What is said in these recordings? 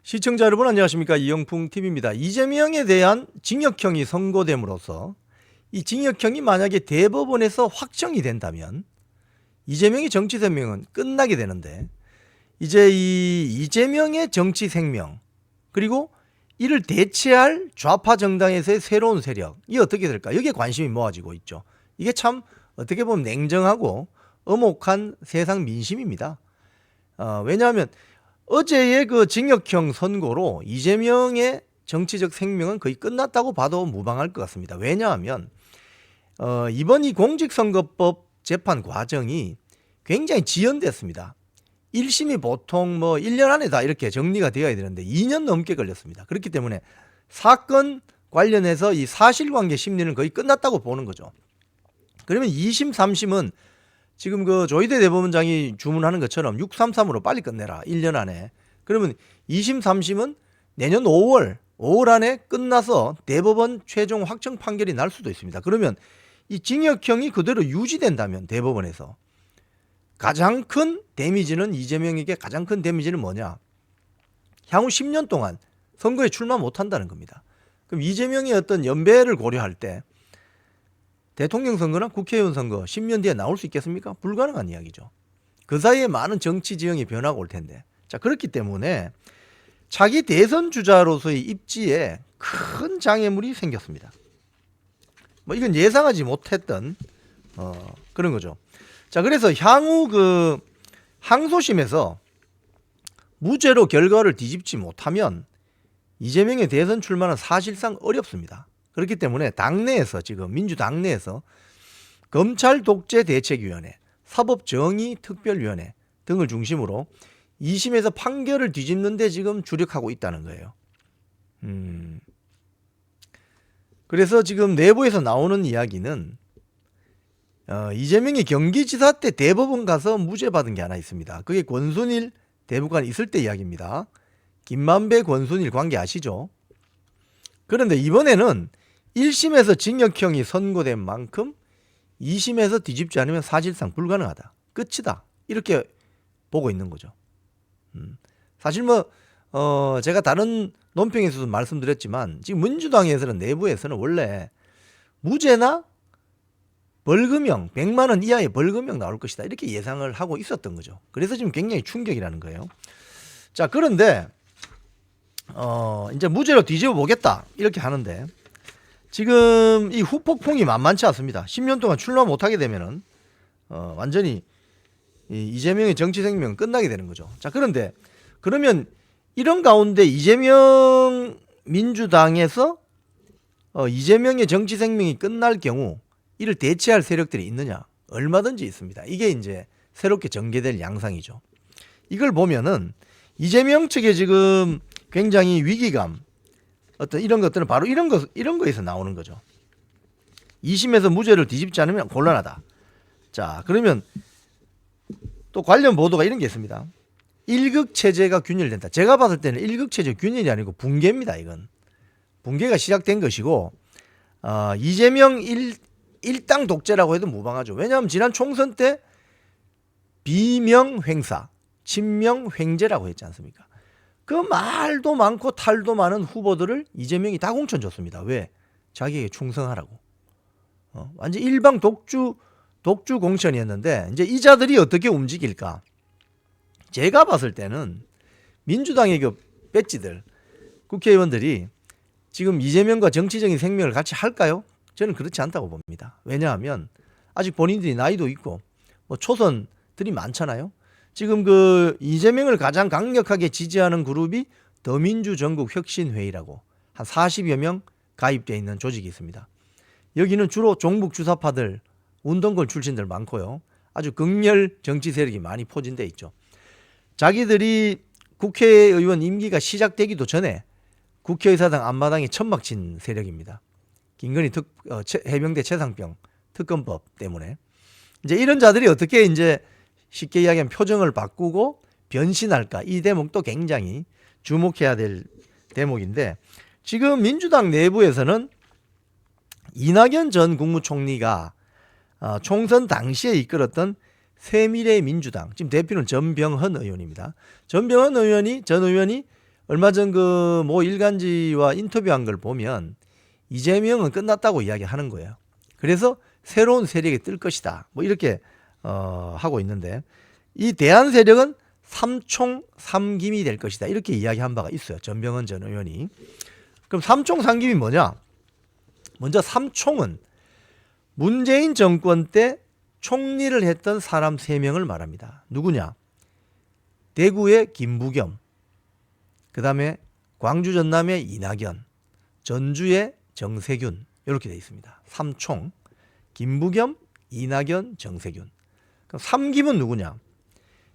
시청자 여러분 안녕하십니까, 이영풍TV입니다. 이재명에 대한 징역형이 선고됨으로써 이 징역형이 만약에 대법원에서 확정이 된다면 이재명의 정치 생명은 끝나게 되는데, 이제 이 이재명의 정치 생명 그리고 이를 대체할 좌파 정당에서의 새로운 세력이 어떻게 될까, 여기에 관심이 모아지고 있죠. 이게 참 어떻게 보면 냉정하고 엄혹한 세상 민심입니다. 왜냐하면 어제의 그 징역형 선고로 이재명의 정치적 생명은 거의 끝났다고 봐도 무방할 것 같습니다. 왜냐하면 이번 이 공직선거법 재판 과정이 굉장히 지연됐습니다. 1심이 보통 뭐 1년 안에 다 이렇게 정리가 되어야 되는데 2년 넘게 걸렸습니다. 그렇기 때문에 사건 관련해서 이 사실관계 심리는 거의 끝났다고 보는 거죠. 그러면 2심, 3심은 지금 그 조희대 대법원장이 주문하는 것처럼 633으로 빨리 끝내라, 1년 안에. 그러면 2심, 3심은 내년 5월 안에 끝나서 대법원 최종 확정 판결이 날 수도 있습니다. 그러면 이 징역형이 그대로 유지된다면 대법원에서 가장 큰 데미지는, 이재명에게 가장 큰 데미지는 뭐냐? 향후 10년 동안 선거에 출마 못한다는 겁니다. 그럼 이재명의 어떤 연배를 고려할 때 대통령 선거나 국회의원 선거 10년 뒤에 나올 수 있겠습니까? 불가능한 이야기죠. 그 사이에 많은 정치 지형의 변화가 올 텐데. 자, 그렇기 때문에 차기 대선 주자로서의 입지에 큰 장애물이 생겼습니다. 뭐 이건 예상하지 못했던 그런 거죠. 자, 그래서 향후 그 항소심에서 무죄로 결과를 뒤집지 못하면 이재명의 대선 출마는 사실상 어렵습니다. 그렇기 때문에 당내에서, 지금 민주당 내에서 검찰독재대책위원회, 사법정의특별위원회 등을 중심으로 2심에서 판결을 뒤집는 데 지금 주력하고 있다는 거예요. 그래서 지금 내부에서 나오는 이야기는 이재명이 경기지사 때 대법원 가서 무죄 받은 게 하나 있습니다. 그게 권순일 대법관 있을 때 이야기입니다. 김만배, 권순일 관계 아시죠? 그런데 이번에는 1심에서 징역형이 선고된 만큼 2심에서 뒤집지 않으면 사실상 불가능하다, 끝이다, 이렇게 보고 있는 거죠. 사실 뭐 제가 다른 논평에서도 말씀드렸지만 지금 민주당에서는, 내부에서는 원래 무죄나 벌금형 100만 원 이하의 벌금형 나올 것이다, 이렇게 예상을 하고 있었던 거죠. 그래서 지금 굉장히 충격이라는 거예요. 자, 그런데 이제 무죄로 뒤집어 보겠다 이렇게 하는데, 지금 이 후폭풍이 만만치 않습니다. 10년 동안 출마 못하게 되면은 완전히 이재명의 정치 생명은 끝나게 되는 거죠. 자, 그런데 그러면 이런 가운데 이재명 민주당에서 이재명의 정치 생명이 끝날 경우 이를 대체할 세력들이 있느냐? 얼마든지 있습니다. 이게 이제 새롭게 전개될 양상이죠. 이걸 보면은 이재명 측에 지금 굉장히 위기감, 어떤 이런 것들은 바로 이런 거에서 나오는 거죠. 2심에서 무죄를 뒤집지 않으면 곤란하다. 자, 그러면 또 관련 보도가 이런 게 있습니다. 1극 체제가 균열된다. 제가 봤을 때는 1극 체제 균열이 아니고 붕괴입니다. 이건 붕괴가 시작된 것이고, 이재명 일당 독재라고 해도 무방하죠. 왜냐하면 지난 총선 때 비명 횡사, 친명 횡재라고 했지 않습니까? 그 말도 많고 탈도 많은 후보들을 이재명이 다 공천줬습니다. 왜? 자기에게 충성하라고. 완전 일방 독주 공천이었는데, 이제 이 자들이 어떻게 움직일까? 제가 봤을 때는 민주당의 그 배지들, 국회의원들이 지금 이재명과 정치적인 생명을 같이 할까요? 저는 그렇지 않다고 봅니다. 왜냐하면 아직 본인들이 나이도 있고 뭐 초선들이 많잖아요. 지금 그 이재명을 가장 강력하게 지지하는 그룹이 더민주 전국혁신회의라고 한 40여 명 가입되어 있는 조직이 있습니다. 여기는 주로 종북 주사파들, 운동권 출신들 많고요. 아주 극렬 정치 세력이 많이 포진되어 있죠. 자기들이 국회의원 임기가 시작되기도 전에 국회의사당 앞마당에 천막 친 세력입니다. 김건희 해병대 최상병 특검법 때문에. 이제 이런 자들이 어떻게 이제 쉽게 이야기하면 표정을 바꾸고 변신할까, 이 대목도 굉장히 주목해야 될 대목인데, 지금 민주당 내부에서는 이낙연 전 국무총리가 총선 당시에 이끌었던 새미래민주당, 지금 대표는 전병헌 의원입니다. 전병헌 전 의원이 얼마 전 그 모 일간지와 인터뷰한 걸 보면 이재명은 끝났다고 이야기하는 거예요. 그래서 새로운 세력이 뜰 것이다. 뭐 이렇게 하고 있는데 이 대안 세력은 삼총 삼김이 될 것이다. 이렇게 이야기한 바가 있어요. 전병헌 전 의원이. 그럼 삼총 삼김이 뭐냐? 먼저 삼총은 문재인 정권 때 총리를 했던 사람 3명을 말합니다. 누구냐? 대구의 김부겸, 그 다음에 광주 전남의 이낙연, 전주의 정세균 이렇게 되어 있습니다. 삼총, 김부겸, 이낙연, 정세균. 그럼 삼김은 누구냐?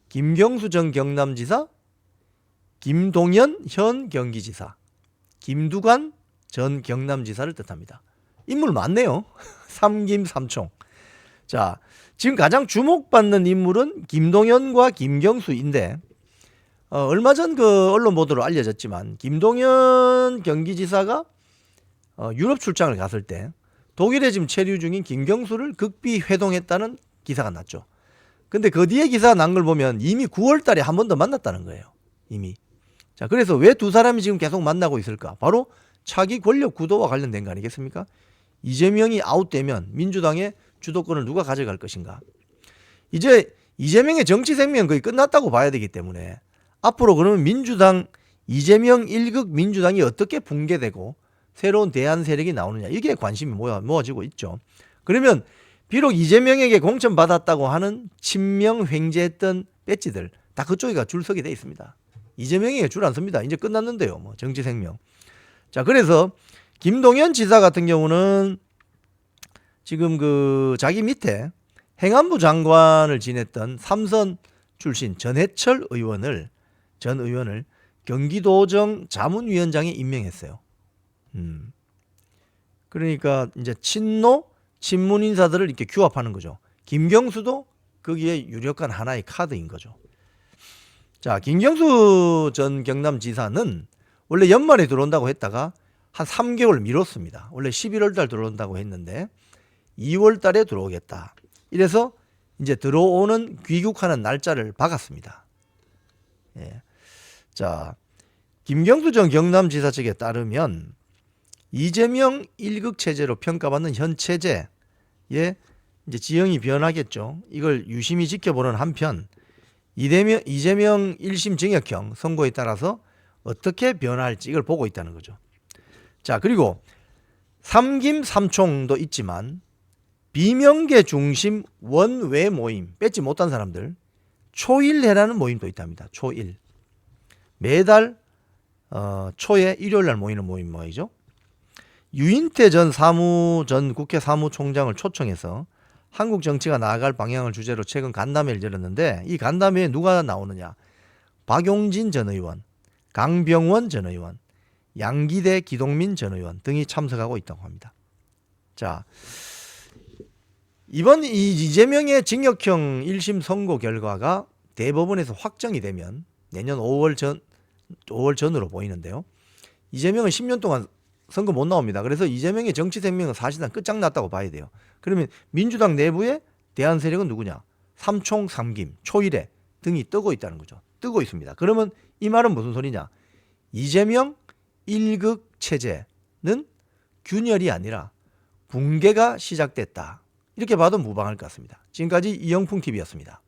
김경수 전 경남지사, 김동연 현 경기지사, 김두관 전 경남지사를 뜻합니다. 인물 많네요. 삼김 삼총. 자, 지금 가장 주목받는 인물은 김동연과 김경수인데 얼마 전 그 언론 보도로 알려졌지만 김동연 경기지사가 유럽 출장을 갔을 때 독일에 지금 체류 중인 김경수를 극비 회동했다는 기사가 났죠. 근데 그 뒤에 기사가 난 걸 보면 이미 9월 달에 한 번 더 만났다는 거예요. 이미. 자, 그래서 왜 두 사람이 지금 계속 만나고 있을까? 바로 차기 권력 구도와 관련된 거 아니겠습니까? 이재명이 아웃되면 민주당의 주도권을 누가 가져갈 것인가? 이제 이재명의 정치 생명은 거의 끝났다고 봐야 되기 때문에 앞으로 그러면 민주당 이재명 1극 민주당이 어떻게 붕괴되고 새로운 대안 세력이 나오느냐 이게 관심이 모아지고 있죠. 그러면 비록 이재명에게 공천받았다고 하는 친명 횡재했던 배지들 다 그쪽에 줄 서게 돼 있습니다. 이재명에게 줄 안 섭니다. 이제 끝났는데요. 뭐 정치 생명. 자, 그래서 김동연 지사 같은 경우는 지금 그 자기 밑에 행안부 장관을 지냈던 삼선 출신 전해철 전 의원을 경기도정 자문위원장에 임명했어요. 그러니까 이제 친문 인사들을 이렇게 규합하는 거죠. 김경수도 거기에 유력한 하나의 카드인 거죠. 자, 김경수 전 경남지사는 원래 연말에 들어온다고 했다가 한 3개월 미뤘습니다. 원래 11월 달 들어온다고 했는데 2월 달에 들어오겠다. 이래서 이제 들어오는 귀국하는 날짜를 박았습니다. 예. 자, 김경수 전 경남지사 측에 따르면 이재명 1극 체제로 평가받는 현 체제에 이제 지형이 변하겠죠. 이걸 유심히 지켜보는 한편 이재명 1심 징역형 선고에 따라서 어떻게 변화할지 이걸 보고 있다는 거죠. 자, 그리고 삼김 삼총도 있지만 비명계 중심 원외 모임 뺏지 못한 사람들 초일회라는 모임도 있답니다. 초일. 매달 초에 일요일 날 모이는 모임이죠. 유인태 전 국회 사무총장을 초청해서 한국 정치가 나아갈 방향을 주제로 최근 간담회를 열었는데 이 간담회에 누가 나오느냐? 박용진 전 의원, 강병원 전 의원, 양기대 기동민 전 의원 등이 참석하고 있다고 합니다. 자, 이번 이재명의 징역형 1심 선고 결과가 대법원에서 확정이 되면 내년 5월 전으로 보이는데요. 이재명은 10년 동안 선거 못 나옵니다. 그래서 이재명의 정치 생명은 사실상 끝장났다고 봐야 돼요. 그러면 민주당 내부의 대안 세력은 누구냐? 삼총 삼김, 초일회 등이 뜨고 있다는 거죠. 뜨고 있습니다. 그러면 이 말은 무슨 소리냐? 이재명 1극 체제는 균열이 아니라 붕괴가 시작됐다. 이렇게 봐도 무방할 것 같습니다. 지금까지 이영풍TV였습니다.